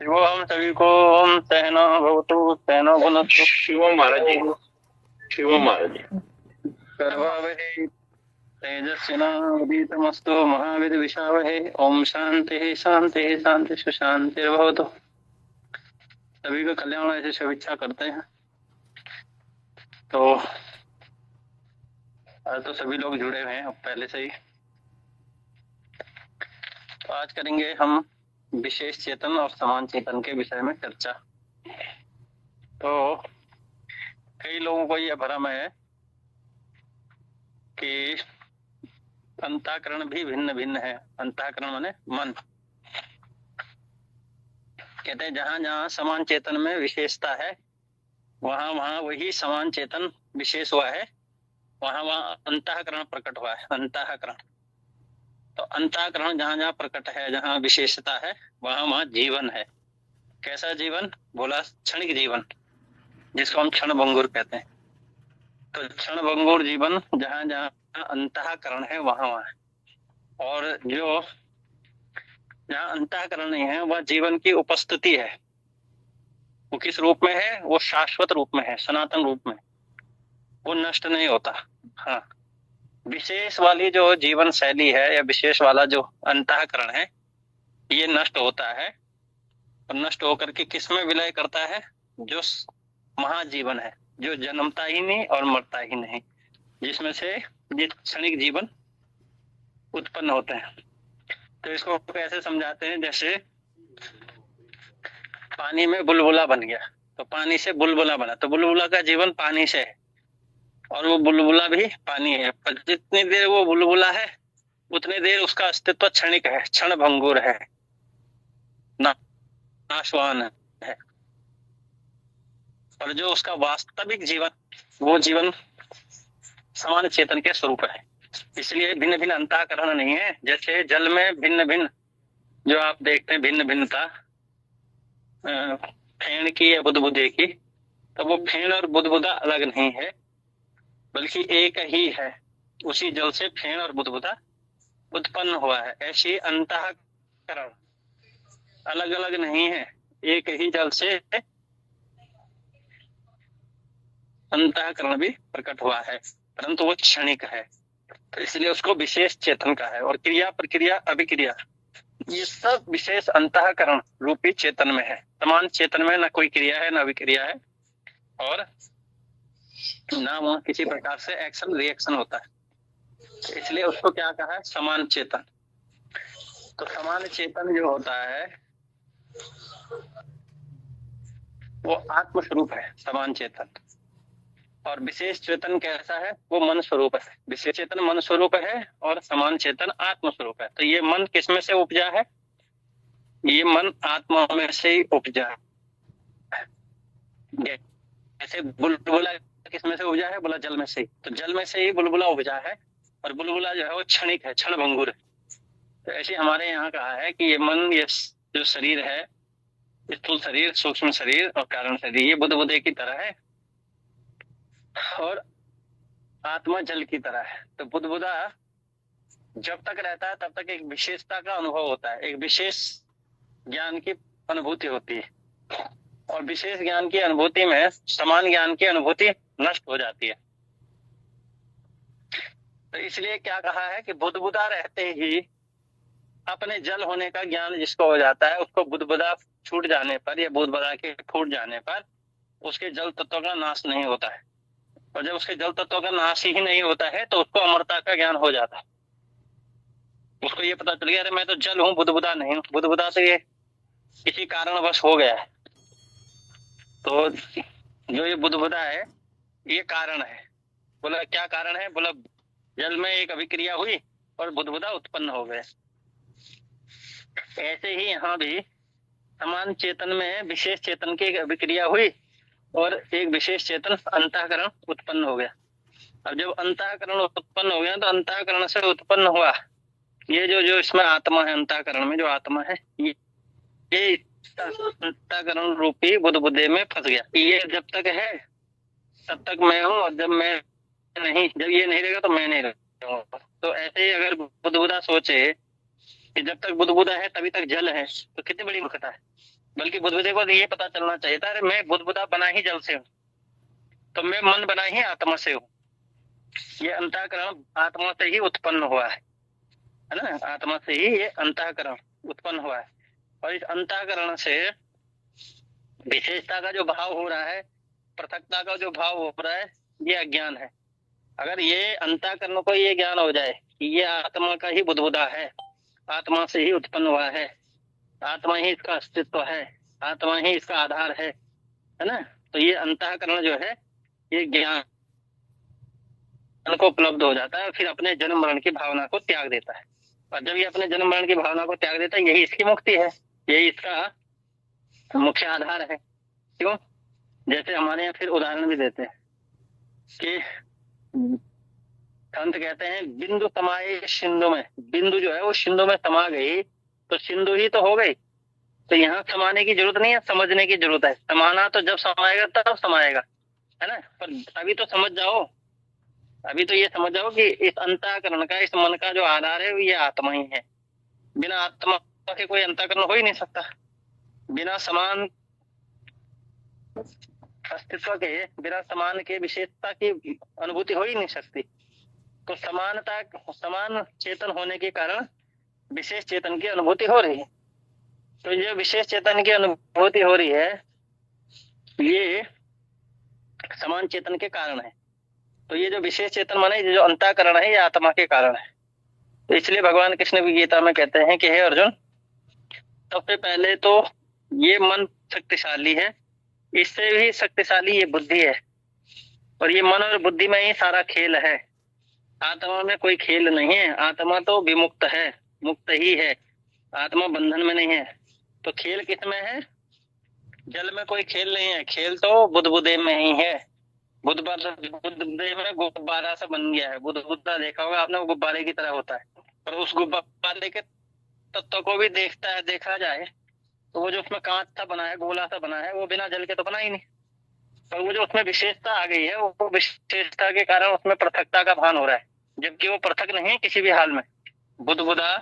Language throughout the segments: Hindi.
शिवोऽहं सभी को ओम सहना भवतु सहनो भुनक्तु शिवम महाराज जी, शिवम महाराज जी। सर्वावहै तेजस्विनावधीतमस्तु मा विद्विषावहै। ओम शांति शांति शांति शांतिर्भवतु। सभी का कल्याण ऐसे शुभेच्छा करते हैं। तो आज तो सभी लोग जुड़े हुए हैं अब पहले से ही। तो आज करेंगे हम विशेष चेतन और समान चेतन के विषय में चर्चा। तो कई लोगों को यह भ्रम है कि अंतःकरण भी भिन्न भिन्न है। अंतःकरण माने मन। कहते हैं जहां जहां समान चेतन में विशेषता है वहां वहां वही समान चेतन विशेष हुआ है, वहां वहां अंतःकरण प्रकट हुआ है। अंतःकरण तो अंतःकरण जहां जहां प्रकट है, जहां विशेषता है वहां वहां जीवन है। कैसा जीवन? बोला क्षणिक जीवन, जिसको हम क्षण भंगुर कहते हैं। तो क्षण भंगुर जीवन जहां जहां अंतःकरण है वहां वहां। और जो जहां अंतःकरण नहीं है वह जीवन की उपस्थिति है। वो किस रूप में है? वो शाश्वत रूप में है, सनातन रूप में। वो नष्ट नहीं होता। हाँ, विशेष वाली जो जीवन शैली है या विशेष वाला जो अंतःकरण है ये नष्ट होता है। और नष्ट होकर के किस में विलय करता है? जो महाजीवन है, जो जन्मता ही नहीं और मरता ही नहीं, जिसमें से ये क्षणिक जीवन उत्पन्न होते हैं। तो इसको कैसे समझाते हैं? जैसे पानी में बुलबुला बन गया, तो पानी से बुलबुला बना, तो बुलबुला का जीवन पानी से है और वो बुलबुला भी पानी है। पर जितनी देर वो बुलबुला है उतनी देर उसका अस्तित्व क्षणिक है, क्षण भंगुर है, नाशवान है। और जो उसका वास्तविक जीवन, वो जीवन समान चेतन के स्वरूप है। इसलिए भिन्न भिन्न अंतःकरण नहीं है। जैसे जल में भिन्न भिन्न जो आप देखते हैं भिन्न भिन्नता फेन की या बुदबुदे की, तो वो फेन और बुदबुदा अलग नहीं है, बल्कि एक ही है। उसी जल से फेन और बुदबुदा उत्पन्न हुआ है। ऐसी अंतःकरण अलग अलग नहीं है, एक ही जल से अंतःकरण भी प्रकट हुआ है, परंतु वो क्षणिक है। तो इसलिए उसको विशेष चेतन का है। और क्रिया प्रक्रिया अभिक्रिया ये सब विशेष अंतःकरण रूपी चेतन में है। समान चेतन में ना कोई क्रिया है ना अभिक्रिया है, और ना वहां किसी प्रकार से एक्शन रिएक्शन होता है। इसलिए उसको क्या कहा है? समान चेतन। तो समान चेतन जो होता है वो आत्म स्वरूप है, समान चेतन। और विशेष चेतन कैसा है? वो मन स्वरूप है। विशेष चेतन मन स्वरूप है और समान चेतन आत्म स्वरूप है। तो ये मन किस में से उपजा है? ये मन आत्मा में से ही उपजा है। जैसे बुलबुला किस में से उपजा है? बोला जल में से ही। तो जल में से ही बुलबुला उपजा है, और बुलबुला जो है वो क्षणिक है, क्षण भंगुर है। तो ऐसे हमारे यहाँ कहा है कि ये मन, ये जो शरीर है, स्थूल शरीर, सूक्ष्म शरीर और कारण शरीर, ये बुदबुदे की तरह है और आत्मा जल की तरह है। तो बुदबुदा जब तक रहता है तब तक एक विशेषता का अनुभव होता है, एक विशेष ज्ञान की अनुभूति होती है। और विशेष ज्ञान की अनुभूति में समान ज्ञान की अनुभूति नष्ट हो जाती है। तो इसलिए क्या कहा है कि बुदबुदा रहते ही अपने जल होने का ज्ञान जिसको हो जाता है, उसको बुदबुदा छूट जाने पर या बुदबुदा के फूट जाने पर उसके जल तत्व का नाश नहीं होता है। और जब उसके जल तत्व का नाश ही नहीं होता है तो उसको अमरता का ज्ञान हो जाता है। उसको ये पता चल गया, अरे मैं तो जल हूँ, बुदबुदा नहीं हूँ। बुदबुदा तो ये किसी कारणवश हो गया है। तो जो ये बुदबुदा है ये कारण है। बोला क्या कारण है? बोला जल में एक अभिक्रिया हुई और बुदबुदा उत्पन्न हो गए। ऐसे ही यहाँ भी समान चेतन में विशेष चेतन की एक अभिक्रिया हुई और एक विशेष चेतन अंतःकरण उत्पन्न हो गया। अब जब अंतःकरण उत्पन्न हो गया तो अंतःकरण से उत्पन्न हुआ ये जो इसमें आत्मा है, अंतःकरण में जो आत्मा है, ये अंतःकरण रूपी बुदबुदे में फंस गया। ये जब तक है तब तक मैं हूँ, और जब मैं नहीं, जब ये नहीं रहेगा तो मैं नहीं रहूंगा। तो ऐसे ही अगर बुदबुदा सोचे कि जब तक बुदबुदा है तभी तक जल है, तो कितनी बड़ी मूर्खता है। बल्कि बुद्धबुदे को ये पता चलना चाहिए था, अरे मैं बुद्धबुदा बना ही जल से हूँ, तो मैं मन बना ही आत्मा से हूँ। ये अंतःकरण आत्मा से ही उत्पन्न हुआ है ना, आत्मा से ही ये अंतःकरण उत्पन्न हुआ है। और इस अंतःकरण से विशेषता का जो भाव हो रहा है, पृथकता का जो भाव हो रहा है, ये अज्ञान है। अगर ये अंतःकरण को ये ज्ञान हो जाए कि ये आत्मा का ही बुद्धबुदा है, आत्मा से ही उत्पन्न हुआ है, आत्मा ही इसका अस्तित्व है, आत्मा ही इसका आधार है ना, तो ये अंतःकरण जो है ये ज्ञान को उपलब्ध हो जाता है, फिर अपने जन्म मरण की भावना को त्याग देता है। और जब ये अपने जन्म मरण की भावना को त्याग देता है, यही इसकी मुक्ति है, यही इसका मुख्य आधार है। क्यों? जैसे हमारे यहाँ फिर उदाहरण भी देते हैं कि संत कहते हैं बिंदु समाये सिंधु में, बिंदु जो है वो सिंधु में समा गई तो सिंधु ही तो हो गई। तो यहाँ समाने की जरूरत नहीं है, समझने की जरूरत है। समाना तो जब समाएगा तब समाएगा, है ना। पर अभी तो समझ जाओ, अभी तो ये समझ जाओ कि इस अंतःकरण का, इस मन का जो आधार है वो ये आत्मा ही है। बिना आत्मा के कोई अंतःकरण हो ही नहीं सकता। बिना समान अस्तित्व के, बिना समान के विशेषता की अनुभूति हो ही नहीं सकती। तो समानता, समान चेतन होने के कारण विशेष चेतन की अनुभूति हो रही है। तो जो विशेष चेतन की अनुभूति हो रही है ये समान चेतन के कारण है। तो ये जो विशेष चेतन माने जो अंतःकरण है ये आत्मा के कारण है। तो इसलिए भगवान कृष्ण भी गीता में कहते हैं कि हे अर्जुन, सबसे पहले तो ये मन शक्तिशाली है, इससे भी शक्तिशाली ये बुद्धि है, और ये मन और बुद्धि में ही सारा खेल है। आत्मा में कोई खेल नहीं है, आत्मा तो विमुक्त है, मुक्त ही है, आत्मा बंधन में नहीं है। तो खेल किस में है? जल में कोई खेल नहीं है, खेल तो बुद्धबुदे में ही है। बुद्धबुदे में गुब्बारा सा बन गया है। बुद्धबुदा देखा होगा आपने, वो गुब्बारे की तरह होता है। पर उस गुब्बारे के तत्व को भी देखा जाए तो वो जो उसमें कांच सा बना है, गोला सा बना है, वो बिना जल के तो बना ही नहीं। पर वो जो उसमें विशेषता आ गई है, वो विशेषता के कारण उसमें पृथकता का भान हो रहा है, जबकि वो पृथक नहीं है किसी भी हाल में। बुद्धबुदा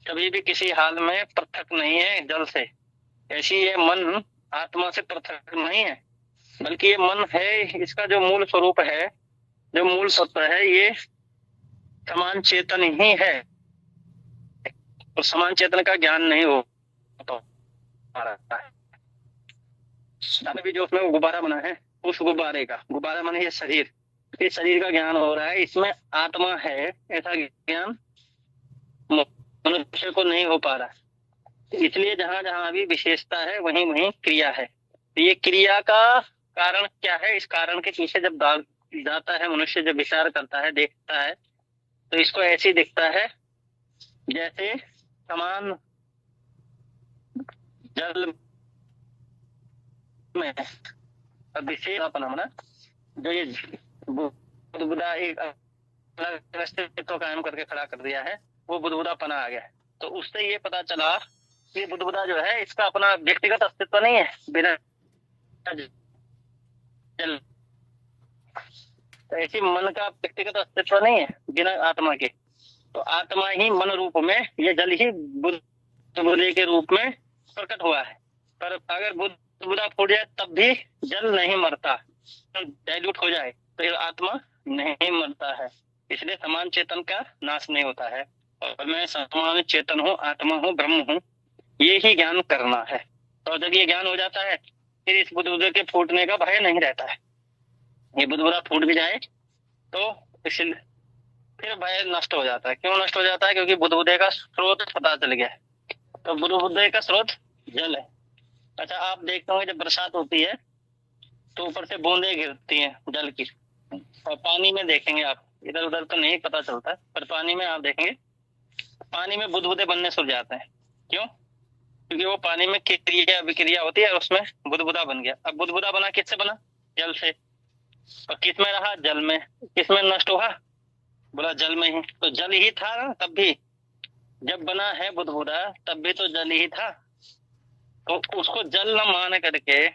कभी भी किसी हाल में पृथक नहीं है जल से। ऐसी ये मन आत्मा से पृथक नहीं है, बल्कि ये मन है, इसका जो मूल स्वरूप है, जो मूल सत्य है, ये समान चेतन ही है। और समान चेतन का ज्ञान नहीं हो पा रहा है। अभी जो उसमें गुब्बारा बना है, उस गुब्बारे का, गुब्बारा माने ये शरीर, इस शरीर का ज्ञान हो रहा है, इसमें आत्मा है, ऐसा ज्ञान मनुष्य को नहीं हो पा रहा। इसलिए जहां जहां भी विशेषता है वहीं वहीं क्रिया है। तो ये क्रिया का कारण क्या है? इस कारण के पीछे जब जाता है मनुष्य, जब विचार करता है, देखता है, तो इसको ऐसे दिखता है जैसे समान जल में विशेष अपना जो ये बुद्धबुदा एक अलग अस्तित्व कायम करके खड़ा कर दिया है, वो बुद्धबुदापना आ गया है। तो उससे ये पता चला कि बुद्धबुदा जो है इसका अपना व्यक्तिगत अस्तित्व नहीं है, बिना जल। तो ऐसी मन का व्यक्तिगत अस्तित्व नहीं है बिना आत्मा के। तो आत्मा ही मन रूप में, ये जल ही बुद्धबुदे के रूप में प्रकट हुआ है। पर अगर बुद्धबुदा फूट जाए तब भी जल नहीं मरता, तो डाइल्यूट हो जाए तो ये आत्मा नहीं मरता है। इसलिए समान चेतन का नाश नहीं होता है। और मैं समान चेतन हूँ, आत्मा हूँ, ब्रह्म हूँ, ये ही ज्ञान करना है। तो जब ये ज्ञान हो जाता है फिर इस बुद्धबुदे के फूटने का भय नहीं रहता है। ये बुद्धबुदा फूट भी जाए तो इसलिए फिर भय नष्ट हो जाता है। क्यों नष्ट हो जाता है? क्योंकि बुद्धबुदे का स्रोत पता चल गया है। तो बुद्धबुदे का स्रोत जल है। अच्छा, आप देखते होंगे जब बरसात होती है तो ऊपर से बूंदें गिरती हैं जल की, और पानी में देखेंगे आप, इधर उधर तो नहीं पता चलता, पर पानी में आप देखेंगे, पानी में बुद्धबुदे बनने शुरू जाते हैं। क्यों? क्योंकि वो पानी में क्रिया विक्रिया होती है और उसमें बुद्धबुदा बन गया। अब बुद्धबुदा बना किससे बना? जल से। और किस में रहा? जल में। किस में नष्ट हुआ? बोला जल में ही। तो जल ही था ना तब भी, जब बना है बुद्धबुदा तब भी तो जल ही था। तो उसको जल न मान करके,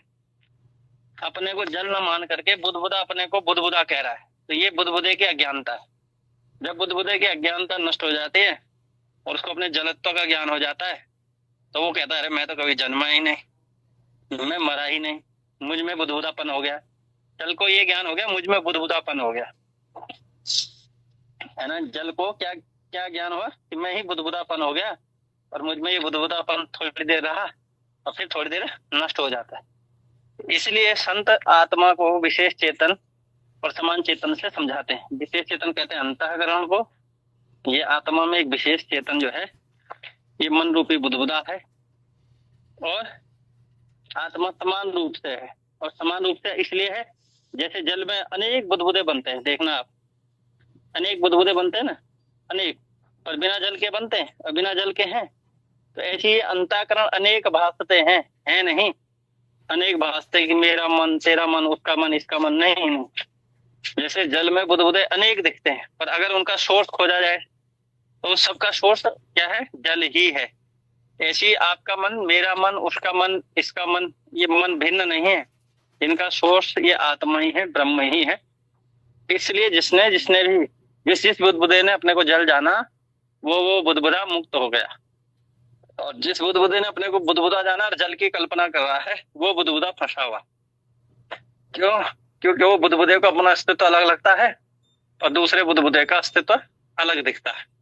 अपने को जल न मान करके बुद्धबुदा अपने को बुद्धबुदा कह रहा है। तो ये बुद्धबुदे की अज्ञानता है। जब बुद्धबुदे की अज्ञानता नष्ट हो जाती है और उसको अपने जलत्व का ज्ञान हो जाता है, तो वो कहता है अरे मैं तो कभी जन्मा ही नहीं, मैं मरा ही नहीं, मुझ में बुदबुदापन हो गया। जल को ये ज्ञान हो गया मुझ में बुदबुदापन हो गया, है ना। जल को क्या क्या ज्ञान हुआ कि मैं ही बुदबुदापन हो गया, और मुझ में ये बुदबुदापन थोड़ी देर रहा और फिर थोड़ी देर नष्ट हो जाता है। इसलिए संत आत्मा को विशेष चेतन और समान चेतन से समझाते हैं। विशेष चेतन कहते हैं अंतःकरण को, ये आत्मा में एक विशेष चेतन जो है ये मन रूपी बुदबुदा है, और आत्मा समान रूप से है। और समान रूप से इसलिए है जैसे जल में अनेक बुदबुदे बनते हैं, देखना आप, अनेक बुदबुदे बनते हैं ना, अनेक, और बिना जल के बनते हैं और बिना जल के हैं। तो ऐसी ही अंतःकरण अनेक भासते हैं, है नहीं, अनेक भासते कि मेरा मन, तेरा मन, उसका मन, इसका मन, नहीं, नहीं। जैसे जल में बुदबुदे अनेक दिखते हैं, पर अगर उनका सोर्स खोजा जाए तो सबका सोर्स क्या है, जल ही है। ऐसी आपका मन, मेरा मन, उसका मन, इसका मन, ये मन भिन्न नहीं है, इनका सोर्स ये आत्मा ही है, ब्रह्म ही है। इसलिए जिसने जिसने भी जिस बुदबुदे ने अपने को जल जाना वो बुदबुदा मुक्त हो गया, और जिस बुदबुदे ने अपने को बुदबुदा जाना और जल की कल्पना कर रहा है वो बुदबुदा फंसा हुआ। क्यों? क्योंकि वो बुदबुदे को अपना अस्तित्व अलग लगता है और दूसरे बुदबुदे का अस्तित्व अलग दिखता है।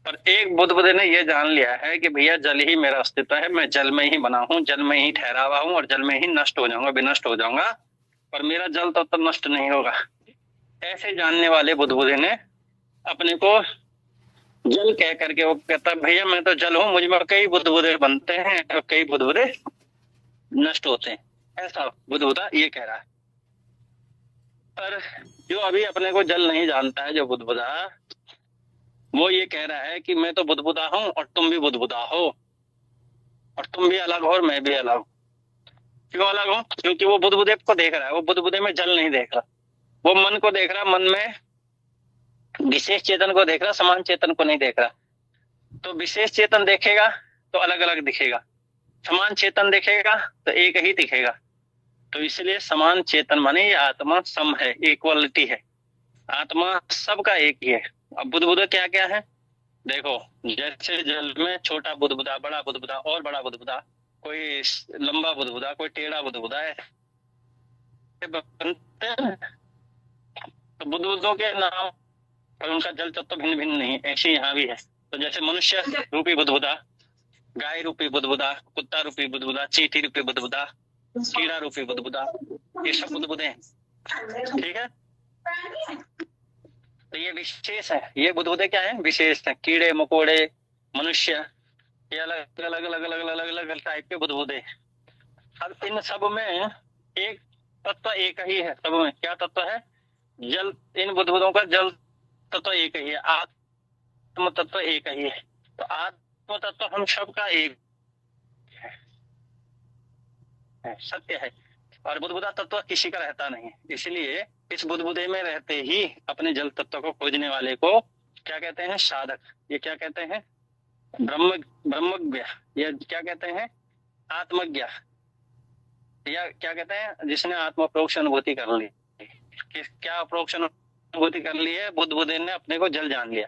पर एक बुदबुदे ने ये जान लिया है कि भैया जल ही मेरा अस्तित्व है, मैं जल में ही बना हूँ, जल में ही ठहरा हुआ हूँ और जल में ही नष्ट हो जाऊंगा, विनष्ट हो जाऊंगा, पर मेरा जल तो नष्ट नहीं होगा। ऐसे जानने वाले बुदबुदे ने अपने को जल कह करके वो कहता भैया मैं तो जल हूँ, मुझ में कई बुदबुदे बनते हैं और कई बुदबुदे नष्ट होते हैं, ऐसा बुदबुदा ये कह रहा है। पर जो अभी अपने को जल नहीं जानता है, जो बुदबुदा, वो ये कह रहा है कि मैं तो बुदबुदा हूँ और तुम भी बुदबुदा हो, और तुम भी अलग हो और मैं भी अलग हूँ। क्यों अलग हो? क्योंकि वो बुदबुदे को देख रहा है, वो बुदबुदे में जल नहीं देख रहा, वो मन को देख रहा, मन में विशेष चेतन को देख रहा, समान चेतन को नहीं देख रहा। तो विशेष चेतन देखेगा तो अलग अलग दिखेगा, समान चेतन देखेगा तो एक ही दिखेगा। तो इसलिए समान चेतन माने ये आत्मा सम है, इक्वलिटी है, आत्मा सबका एक ही है। अब बुदबुदा क्या क्या है देखो, जैसे जल में छोटा बुदबुदा, बड़ा बुदबुदा और बड़ा बुदबुदा, कोई लंबा बुदबुदा, कोई टेढ़ा बुदबुदा, ऐसे बनते हैं। तो बुदबुदों के नाम पर उनका जल तत्व भिन्न भिन्न नहीं, ऐसे यहाँ भी है। तो जैसे मनुष्य रूपी बुदबुदा, गाय रूपी बुदबुदा, कुत्ता रूपी बुदबुदा, चींटी रूपी बुदबुदा, कीड़ा रूपी बुदबुदा, ये सब बुदबुदे हैं, ठीक है। तो ये विशेष है, ये बुदबुदे क्या है, विशेष है। कीड़े मकोड़े, मनुष्य, ये अलग अलग अलग अलग अलग अलग अलग टाइप के बुदबुदे। अब इन सब में एक तत्व एक ही है, सब में क्या तत्व है, जल। इन बुदबुदों का जल तत्व एक ही है, आत्म तत्व एक ही है। तो आत्म तत्व हम सबका एक है, सत्य है, और बुदबुदा तत्व किसी का रहता नहीं। इसलिए इस बुदबुदे में रहते ही अपने जल तत्व को खोजने वाले को क्या कहते हैं, साधक। ये क्या कहते हैं, ब्रह्मज्ञ, या क्या कहते हैं, आत्मज्ञ, या क्या कहते हैं, जिसने आत्म प्रोक्ष अनुभूति कर ली। क्या प्रोक्ष अनुभूति कर ली है, बुदबुदे ने अपने को जल जान लिया,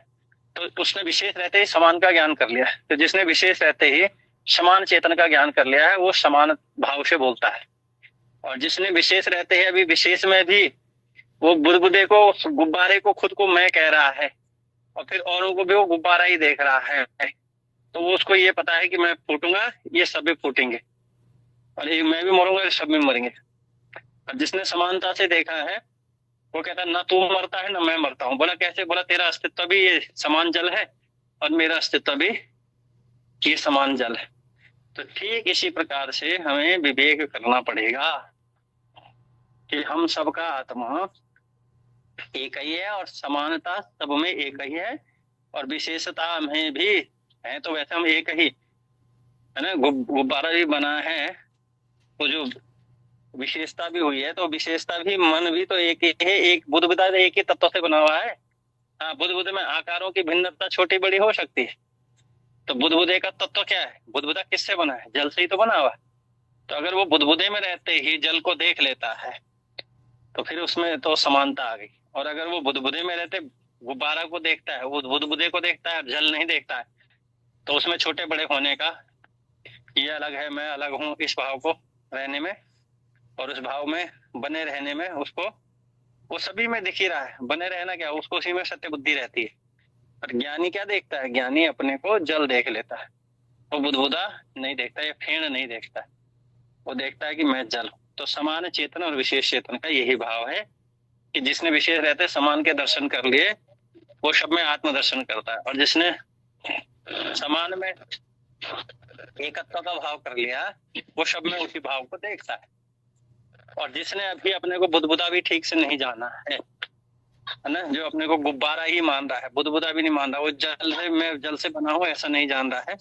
तो उसने विशेष रहते ही समान का ज्ञान कर लिया। तो जिसने विशेष रहते ही समान चेतन का ज्ञान कर लिया है वो समान भाव से बोलता है, और जिसने विशेष रहते ही अभी विशेष में भी वो बुदबुदे को, गुब्बारे को खुद को मैं कह रहा है, और फिर औरों को भी वो गुब्बारा ही देख रहा है, तो वो उसको ये पता है कि मैं फूटूंगा, ये सब भी फूटेंगे, और ये मैं भी मरूंगा, सब भी मरेंगे। और जिसने समानता से देखा है वो कहता है ना तू मरता है ना मैं मरता हूँ। बोला कैसे? बोला तेरा अस्तित्व भी ये समान जल है और मेरा अस्तित्व भी ये समान जल है। तो ठीक इसी प्रकार से हमें विवेक करना पड़ेगा कि हम सबका आत्मा एक ही है और समानता सब में एक ही है, और विशेषता में भी है। तो वैसे हम एक ही है ना, गुब्बारा भी बना है तो जो विशेषता भी हुई है, तो विशेषता भी, मन भी तो एक ही है, एक बुदबुदा एक ही तत्व से बना हुआ है। हाँ, बुदबुदे में आकारों की भिन्नता छोटी बड़ी हो सकती है। तो बुदबुदे का तत्व क्या है? बुदबुदा किससे बना है? जल से ही तो बना हुआ। तो अगर वो बुदबुदे में रहते ही जल को देख लेता है तो फिर उसमें तो समानता आ गई। और अगर वो बुदबुदे में रहते गुब्बारा को देखता है, वो बुदबुदे को देखता है, जल नहीं देखता है, तो उसमें छोटे बड़े होने का ये अलग है, मैं अलग हूँ, इस भाव को रहने में और उस भाव में बने रहने में, उसको वो सभी में दिख ही रहा है। बने रहना क्या, उसको उसी में सत्य बुद्धि रहती है। और ज्ञानी क्या देखता है, ज्ञानी अपने को जल देख लेता है, वो बुदबुदा नहीं देखता, ये फेण नहीं देखता, वो देखता है कि मैं जल हूं। तो समान चेतन और विशेष चेतन का यही भाव है कि जिसने विशेष रहते समान के दर्शन कर लिए वो सब में आत्मदर्शन करता है, और जिसने समान में एकत्व का भाव कर लिया वो सब में उसी भाव को देखता है। और जिसने अभी अपने को बुदबुदा भी ठीक से नहीं जाना है ना, जो अपने को गुब्बारा ही मान रहा है, बुदबुदा भी नहीं मान रहा, वो जल से, मैं जल से बना हूं ऐसा नहीं जान रहा है,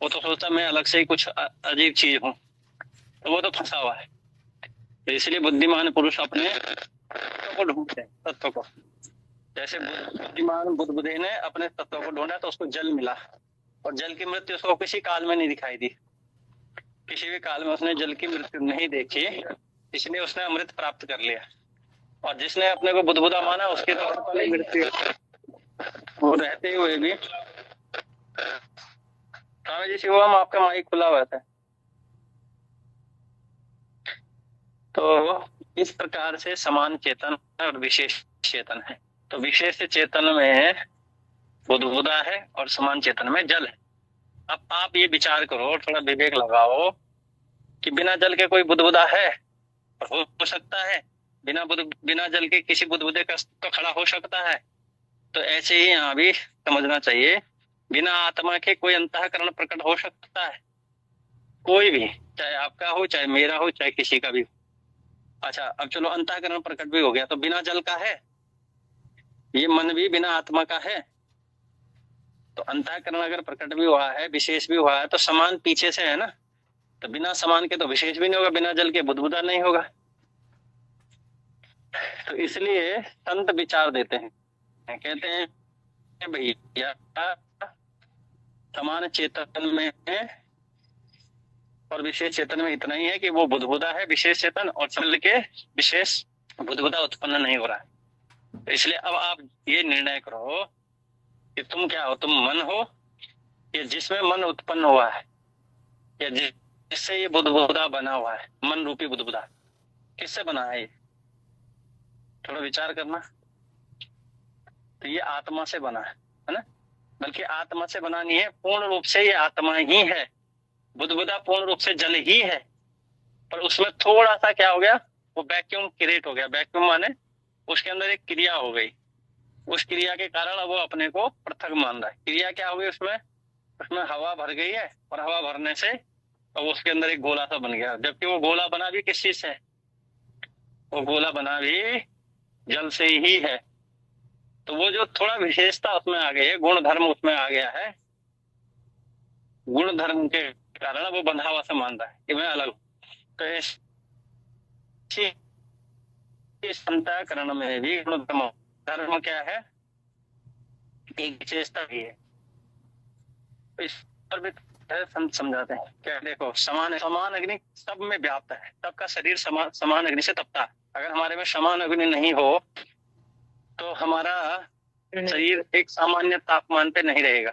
वो तो सोचता मैं अलग से ही कुछ अजीब चीज हूँ, तो वो तो फंसा हुआ है। तो इसलिए बुद्धिमान पुरुष अपने तत्व को ढूंढते हैं, तत्व को। जैसे बुद्धिमान बुद्धबुदे ने अपने तत्व को ढूंढा तो उसको जल मिला, और जल की मृत्यु उसको किसी काल में नहीं दिखाई दी, किसी भी काल में उसने जल की मृत्यु नहीं देखी, इसलिए उसने अमृत प्राप्त कर लिया। और जिसने अपने को बुद्धबुदा माना उसके तो पहले मृत्यु वो रहते हुए भी। स्वामी जी शिवम, आपका माइक खुला हुआ था। तो इस प्रकार से समान चेतन और विशेष चेतन है। तो विशेष चेतन में बुद्धबुदा है और समान चेतन में जल है। अब आप ये विचार करो, थोड़ा विवेक लगाओ कि बिना जल के कोई बुद्धबुदा है? हो सकता है? बिना जल के किसी बुद्धबुदे का तो खड़ा हो सकता है? तो ऐसे ही यहाँ भी समझना चाहिए, बिना आत्मा के कोई अंतःकरण प्रकट हो सकता है? कोई भी, चाहे आपका हो, चाहे मेरा हो, चाहे किसी का भी हो। अच्छा, अब चलो अंतःकरण प्रकट भी हो गया, तो बिना जल का है? ये मन भी बिना आत्मा का है? तो अंतःकरण अगर प्रकट भी हुआ है, विशेष भी हुआ है, तो समान पीछे से है ना। तो बिना समान के तो विशेष भी नहीं होगा, बिना जल के बुद्धबुदा नहीं होगा। तो इसलिए संत विचार देते हैं, कहते हैं भैया समान चेतन में और विशेष चेतन में इतना ही है कि वो बुद्धबुदा है विशेष चेतन, और जल के विशेष बुद्धबुदा उत्पन्न नहीं हो रहा है। तो इसलिए अब आप ये निर्णय करो कि तुम क्या हो, तुम मन हो या जिसमें मन उत्पन्न हुआ है, या जिससे ये बुद्धबुदा बना हुआ है, मन रूपी बुद्धबुदा किससे बना है? ये थोड़ा विचार करना। तो ये आत्मा से बना है ना, बल्कि आत्मा से बना नहीं है, पूर्ण रूप से ये आत्मा ही है। बुद्धबुदा पूर्ण रूप से जल ही है, पर उसमें थोड़ा सा क्या हो गया, वो वैक्यूम क्रिएट हो गया। वैक्यूम माने उसके अंदर एक क्रिया हो गई, उस क्रिया के कारण वो अपने को पृथक मान रहा है। क्रिया क्या हो गई उसमें? उसमें हवा भर गई है, और हवा भरने से अब उसके अंदर एक गोला सा बन गया, जबकि वो गोला बना भी किस चीज से? वो गोला बना भी जल से ही है। तो वो जो थोड़ा विशेषता उसमें आ गई है, गुण धर्म उसमें आ गया है, गुण धर्म के कारण वो बंधा हुआ सा मान रहा है कि मैं अलग हूं। तो इस अंतःकरण में भी गुण धर्म क्या है? एक विशेषता भी है। इस पर भी संत समझाते हैं, क्या देखो, समान अग्नि सब में व्याप्त है, सबका शरीर समान अग्नि से तपता है। अगर हमारे में समान अग्नि नहीं हो तो हमारा शरीर एक सामान्य तापमान पे नहीं रहेगा।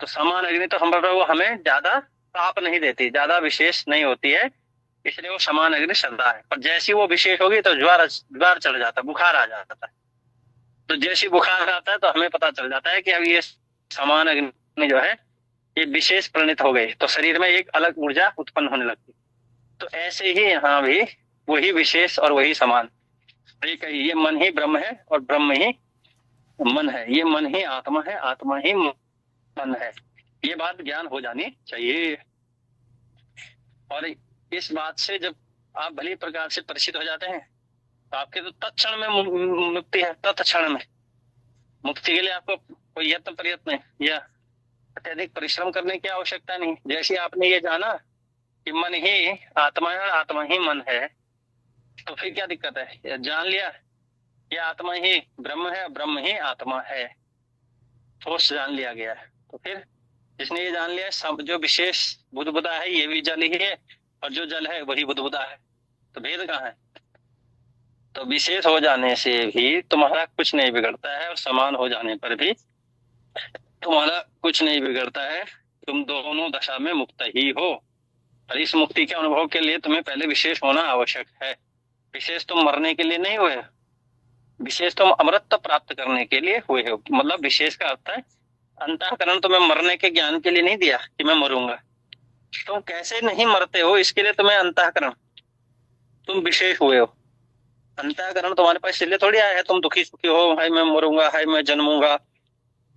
तो समान अग्नि तो हमें ज्यादा ताप नहीं देती, ज्यादा विशेष नहीं होती है, इसलिए वो समान अग्नि श्रद्धा है। पर जैसी वो विशेष होगी तो ज्वार चढ़ जाता है, बुखार आ जाता है। तो जैसी बुखार आता है तो हमें पता चल जाता है कि अब ये समान अग्नि जो है ये विशेष प्रणीत हो गई, तो शरीर में एक अलग ऊर्जा उत्पन्न होने लगती। तो ऐसे ही यहाँ भी वही विशेष और वही समान, ये मन ही ब्रह्म है और ब्रह्म ही मन है, ये मन ही आत्मा है, आत्मा ही मन है। ये बात ज्ञान हो जानी चाहिए। और इस बात से जब आप भली प्रकार से परिचित हो जाते हैं तो आपके तो तत्क्षण में मुक्ति है। तत्क्षण में मुक्ति के लिए आपको कोई यत्न प्रयत्न या अत्यधिक परिश्रम करने की आवश्यकता नहीं। जैसे आपने ये जाना कि मन ही आत्मा है, आत्मा ही मन है, तो फिर क्या दिक्कत है? जान लिया कि आत्मा ही ब्रह्म है, ब्रह्म ही आत्मा है, ठोस जान लिया गया है। तो फिर जिसने ये जान लिया, सब जो विशेष बुद्धबुदा है ये भी जल ही है, और जो जल है वही बुद्धबुदा है, तो भेद कहाँ है? तो विशेष हो जाने से भी तुम्हारा कुछ नहीं बिगड़ता है, और समान हो जाने पर भी तुम्हारा कुछ नहीं बिगड़ता है। तुम दोनों दशा में मुक्त ही हो। और इस मुक्ति के अनुभव के लिए तुम्हें पहले विशेष होना आवश्यक है। विशेष तुम मरने के लिए नहीं हुए, विशेष तुम अमृत प्राप्त करने के लिए हुए हो। मतलब विशेष का अर्थ है अंतःकरण तुम्हें मरने के ज्ञान के लिए नहीं दिया कि मैं मरूंगा। तुम कैसे नहीं मरते हो इसके लिए तुम्हें अंतःकरण, तुम विशेष हुए हो। अंतःकरण तुम्हारे पास इसलिए थोड़ी आया है तुम दुखी सुखी हो, हाय मैं मरूंगा, हाय मैं जन्मूंगा।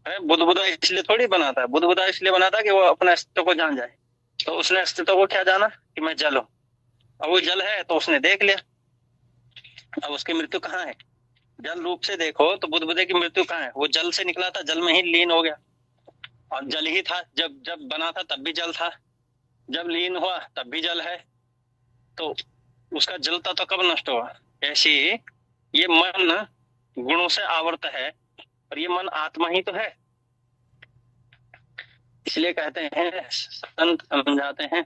है बुद्ध बुद्धा इसलिए थोड़ी बना था, बुद्ध बुद्धा इसलिए बना था कि वो अपने अस्तित्व को जान जाए। तो उसने अस्तित्व को क्या जाना कि मैं जल हूं। अब वो जल है तो उसने देख लिया। अब उसकी मृत्यु कहाँ है, जल रूप से देखो तो बुद्ध बुद्ध की मृत्यु कहाँ है, वो जल से निकला था, जल में ही लीन हो गया। और जल ही था, जब जब बना था तब भी जल था, जब लीन हुआ तब भी जल है। तो उसका जल तत्व कब नष्ट हुआ। ऐसी ये मन गुणों से आवर्त है और ये मन आत्मा ही तो है। इसलिए कहते हैं संत समझाते हैं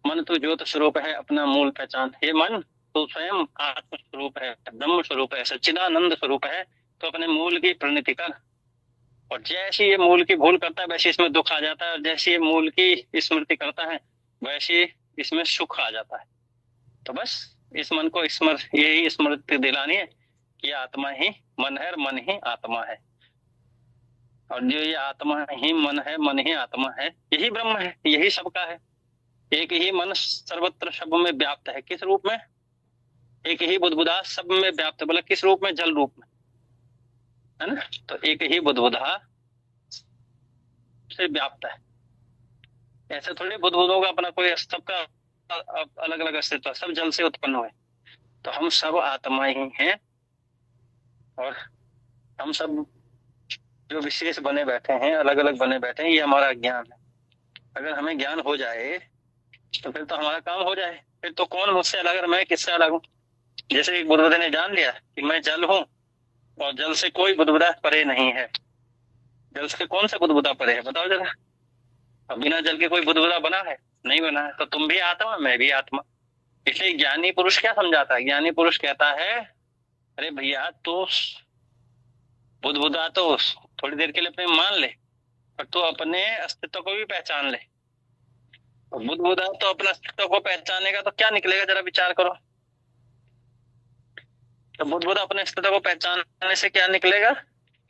मन तो ज्योत स्वरूप है अपना मूल पहचान। ये मन तो स्वयं आत्म स्वरूप है, ब्रह्म स्वरूप है, सच्चिदानंद स्वरूप है। तो अपने मूल की प्रणति कर। और जैसे ये मूल की भूल करता है वैसे इसमें दुख आ जाता है, और जैसे ये मूल की स्मृति करता है वैसे इसमें सुख आ जाता है। तो बस इस मन को यही स्मृति दिलानी है कि आत्मा ही मन है और मन ही आत्मा है। और जो ये आत्मा ही मन है, मन ही आत्मा है, यही ब्रह्म है, यही सबका है। एक ही मन सर्वत्र सब में व्याप्त है। किस रूप में, एक ही बुद्बुदा सब में व्याप्त है। बोला किस रूप में, जल रूप में, है ना। तो एक ही बुद्बुदा से व्याप्त है। ऐसे थोड़ी बुद्बुदों का अपना कोई, सबका अलग अलग अस्तित्व, सब जल से उत्पन्न हुए। तो हम सब आत्मा ही हैं। और हम सब जो विशेष बने बैठे हैं, अलग अलग बने बैठे हैं, ये हमारा ज्ञान है। अगर हमें ज्ञान हो जाए तो फिर तो हमारा काम हो जाए। फिर तो कौन मुझसे अलग है, मैं किससे अलग हूँ। जैसे एक बुद्बुदे ने जान लिया कि मैं जल हूँ और जल से कोई बुद्बुदा परे नहीं है। जल से कौन सा बुद्बुदा परे है बताओ जरा। अब बिना जल के कोई बुद्बुदा बना है, नहीं बना है। तो तुम भी आत्मा, मैं भी आत्मा। इसलिए ज्ञानी पुरुष क्या समझाता है, ज्ञानी पुरुष कहता है अरे भैया तो बुद्बुदा तो थोड़ी देर के लिए अपने मान ले, पर तू अपने अस्तित्व को भी पहचान ले। बुद्बुदा तो अपने अस्तित्व को पहचानेगा तो क्या निकलेगा, जरा विचार करो। तो बुद्बुदा अपने अस्तित्व को पहचानने से क्या निकलेगा,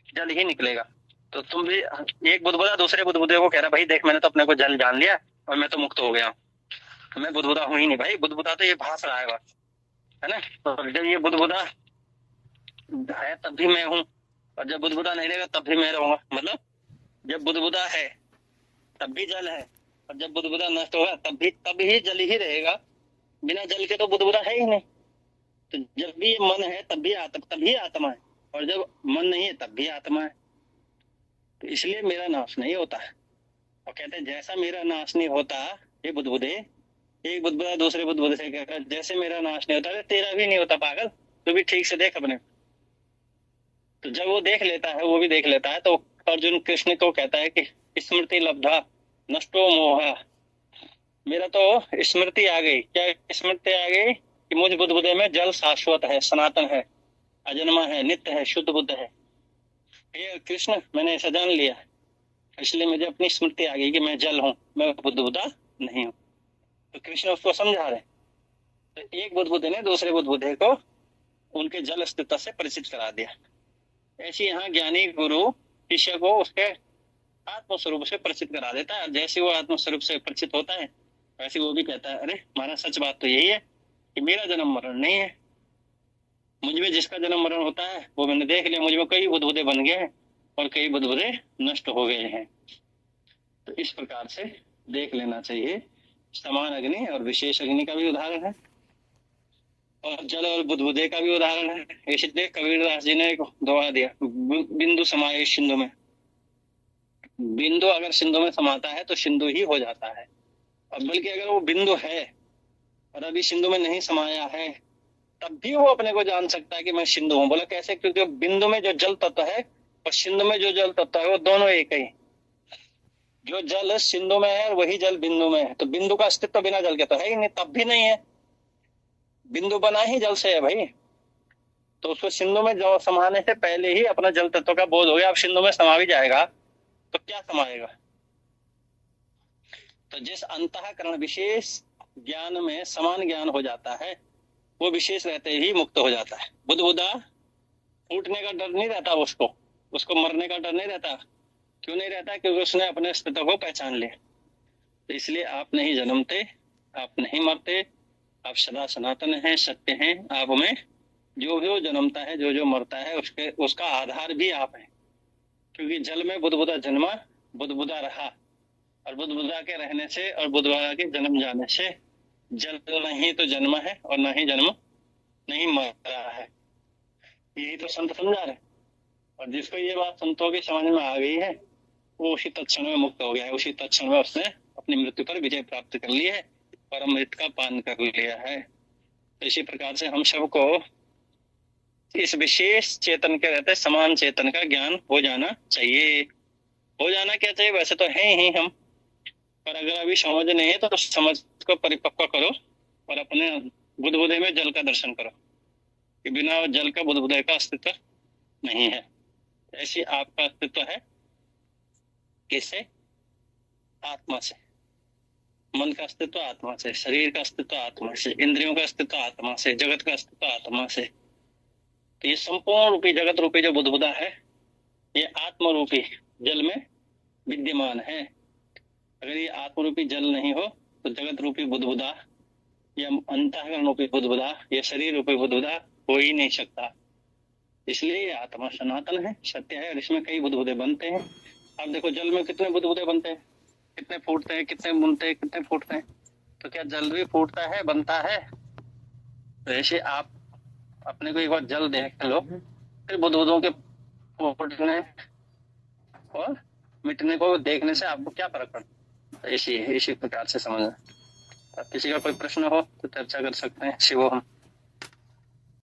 जल ही निकलेगा। तो तुम भी, एक बुद्बुदा दूसरे बुद्बुदे को कह रहा भाई देख मैंने तो अपने को जल जान लिया और मैं तो मुक्त हो गया, मैं बुद्बुदा हूं ही नहीं। भाई बुद्बुदा तो ये भास रहा है ना। तो जब ये बुद्बुदा है तब भी मैं हूँ, और जब बुद्बुदा नहीं रहेगा तब भी मैं रहूंगा। मतलब जब बुद्बुदा है तब भी जल है, और जब बुद्बुदा नष्ट होगा तब ही जल ही रहेगा। बिना जल के तो बुद्बुदा है ही नहीं। तो जब भी ये मन है तब भी आत्मा है, और जब मन नहीं है तब भी आत्मा है। तो इसलिए मेरा नाश नहीं होता है। और कहते हैं जैसा मेरा नाश नहीं होता, ये बुद्बुदे, एक बुद्बुदा दूसरे बुद्बुदे से कहता जैसे मेरा नाश नहीं होता तेरा भी नहीं होता पागल, तो भी ठीक से देख अपने। तो जब वो देख लेता है, वो भी देख लेता है, तो अर्जुन कृष्ण को कहता है कि स्मृति लब्धा नष्टो मोह। मेरा तो स्मृति आ गई। क्या स्मृति आ गई कि मुझ बुद्बुदे में जल शाश्वत है, सनातन है, अजन्मा है, नित्य है, शुद्ध बुद्ध है। ये कृष्ण मैंने ऐसा जान लिया, इसलिए मुझे अपनी स्मृति आ गई कि मैं जल हूं, मैं बुद्बुदा नहीं हूं। तो कृष्ण उसको समझा रहे। तो एक बुद्बुदे ने दूसरे बुद्बुदे को उनके जल अस्तित्व से परिचित करा दिया। ऐसे यहाँ ज्ञानी गुरु शिष्य को उसके आत्म स्वरूप से परिचित करा देता है। जैसे वो आत्म स्वरूप से परिचित होता है वैसे वो भी कहता है अरे हमारा सच बात तो यही है कि मेरा जन्म मरण नहीं है। मुझ में जिसका जन्म मरण होता है वो मैंने देख लिया। मुझ में कई बुद्बुदे बन गए हैं और कई बुद्बुदे नष्ट हो गए हैं। तो इस प्रकार से देख लेना चाहिए। समान अग्नि और विशेष अग्नि का भी उदाहरण है, और जल और बुद्बुदे का भी उदाहरण है। इसलिए कबीरदास जी ने एक दोहा दिया, बिंदु समाये सिंधु में। बिंदु अगर सिंधु में समाता है तो सिंधु ही हो जाता है। और बल्कि अगर वो बिंदु है और अभी सिंधु में नहीं समाया है तब भी वो अपने को जान सकता है कि मैं सिंधु हूँ। बोला कैसे, क्योंकि बिंदु में जो जल तत्व है और सिंधु में जो जल तत्व है वो दोनों एक ही। जो जल सिंधु में है वही जल बिंदु में है। तो बिंदु का अस्तित्व बिना जल के तो है ही नहीं, तब भी नहीं है। बिंदु बना ही जल से है भाई। तो उसको सिंधु में जो समाने से पहले ही अपना जल तत्व का बोध हो गया। अब सिंधु में समा भी जाएगा तो क्या समाएगा, तो जिस अंतःकरण विशेष ज्ञान में समान ज्ञान हो जाता है, वो विशेष रहते ही मुक्त हो जाता है। बुद्बुदा फूटने का डर नहीं रहता, उसको मरने का डर नहीं रहता। क्यों नहीं रहता? क्योंकि उसने अपने अस्तित्व को पहचान लिया। तो इसलिए आप नहीं जन्मते, आप नहीं मरते, आप सदा सनातन हैं, सत्य हैं। आप में जो जो जन्मता है, जो जो मरता है, उसका आधार भी आप हैं। क्योंकि जल में बुद्बुदा जन्मा, बुद्बुदा रहा, और बुद्बुदा के रहने से और बुद्बुदा के जन्म जाने से जल नहीं तो जन्म है और न ही जन्म नहीं मर रहा है। यही तो संत समझा रहे। और जिसको ये बात संतों की समझ में आ गई है, वो उसी तत्क्षण में मुक्त हो गया है। उसी तत्क्षण में उसने अपनी मृत्यु पर विजय प्राप्त कर ली है और अमृत का पान कर लिया है। तो इसी प्रकार से हम सबको इस विशेष चेतन के रहते समान चेतन का ज्ञान हो जाना चाहिए। हो जाना क्या चाहिए? वैसे तो है ही हम, पर अगर अभी समझ नहीं है तो समझ को परिपक्व करो और अपने बुदबुदे में जल का दर्शन करो कि बिना जल का बुदबुदे का अस्तित्व नहीं है। ऐसी आपका अस्तित्व है। किससे? आत्मा से। मन का अस्तित्व आत्मा से, शरीर का अस्तित्व आत्मा से, इंद्रियों का अस्तित्व आत्मा से, जगत का अस्तित्व आत्मा से। तो ये संपूर्ण रूपी जगत रूपी जो बुदबुदा है, ये आत्म रूपी जल में विद्यमान है। अगर ये आत्म रूपी जल नहीं हो तो जगत रूपी बुदबुदा या अंतःकरण रूपी बुदबुदा या शरीर रूपी बुदबुदा हो ही नहीं सकता। इसलिए ये आत्मा सनातन है, सत्य है, और इसमें कई बुदबुदे बनते हैं। आप देखो जल में कितने बुदबुदे बनते हैं, कितने फूटते हैं, कितने बुनते हैं, कितने फूटते हैं। तो क्या जल भी फूटता है, बनता है? तो ऐसे आप अपने को एक बार जल देख लो, फिर बुदबुदों के फूटने और मिटने को देखने से आपको क्या फर्क पड़ता है? इसी प्रकार से समझना। किसी का कोई प्रश्न हो तो चर्चा कर सकते हैं। शिवोहम।